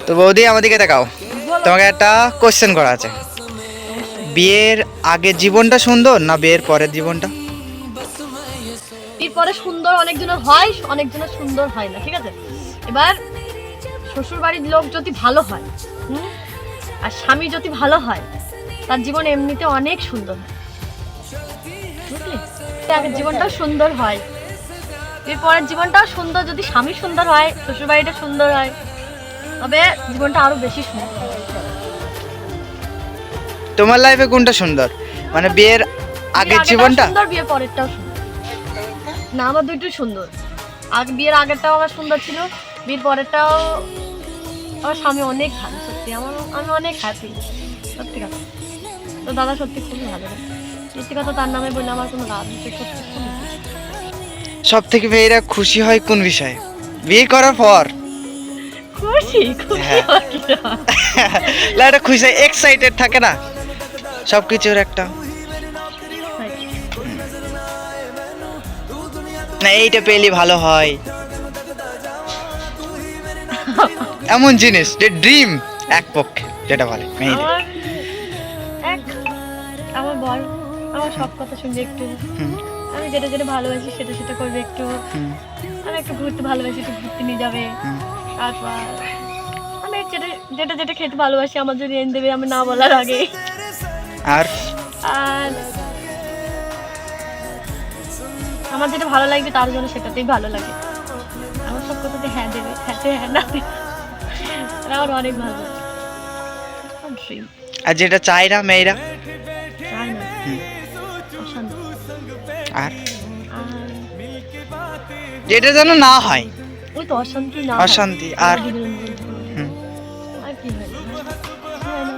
তো বৌদি আমাদেরকে দেখাও, তোমাকে একটা কোশ্চেন করা আছে। বিয়ের আগের জীবনটা সুন্দর না বিয়ের পরের জীবনটা? এরপরে সুন্দর অনেকজনের হয়, অনেকজনের সুন্দর হয় না, ঠিক আছে? এবার শ্বশুর বাড়ির লোক যদি ভালো হয়, আর স্বামী যদি ভালো হয়, তার জীবন এমনিতে অনেক সুন্দর হয়, বুঝলি? আগের জীবনটাও সুন্দর হয়, এরপরের জীবনটাও সুন্দর যদি স্বামী সুন্দর হয়, শ্বশুর বাড়িটা সুন্দর হয়, তবে জীবনটা আরো বেশি সুন্দর হয়। তোমার লাইফে কোনটা সুন্দর, মানে বিয়ের আগের জীবনটা? সুন্দর, বিয়ের পরেরটাও সুন্দর না, আমার দুইটাই সুন্দর। আর বিয়ের আগেরটাও আমার সুন্দর ছিল, বিয়ের পরেরটাও। আমার স্বামী অনেক ভালো, সত্যি আমি অনেক হ্যাপি, সত্যি কথা। তো দাদা সত্যি খুবই ভালো, সত্যি কথা, তার নামে বললে আমার কোনো রাগ নেই, সত্যি খুবই খুশি। সব থেকে মেয়েরা খুশি হয় কোন বিষয়ে বিয়ে করার পর? খুশি খুশি হ্যাঁ। হওয়ার কি না? না, একটা খুশি, এক্সাইটেড থাকে না সবকিছুর একটা, না এইটা পেলে ভালো হয়, এমন জিনিস যে ড্রিম এক পক্ষে যেটা বলে মেয়েদের। আমার এক আমার বর আমার সব কথা শুনবে একটু, হুম, আমি যেটা যেটা ভালোবাসি সেটা সেটা করবে একটু, হুম, আমি একটু ঘুরতে ভালোবাসি, একটু ঘুরতে নিয়ে যাবে। হুম। তারপর আমি যেটা যেটা যেটা খেতে ভালোবাসি আমার জন্য এনে দেবে, আমি না বলার আগে। আর আর আমার যেটা ভালো লাগবে তার জন্য সেটাতেই ভালো লাগে, আমার সব কথাতে হ্যাঁ দেবে, হ্যাঁ হ্যাঁ না দেবে, আর আমার অনেক ভালো লাগে। ড্রিম আর যেটা চাই না মেয়েরা? চাই না, হুম। অশান্তি। আর আর যেটা যেন না হয়, ওই তো অশান্তি না, অশান্তি। আর হুম। আর কি হয়? কিছু হয় না।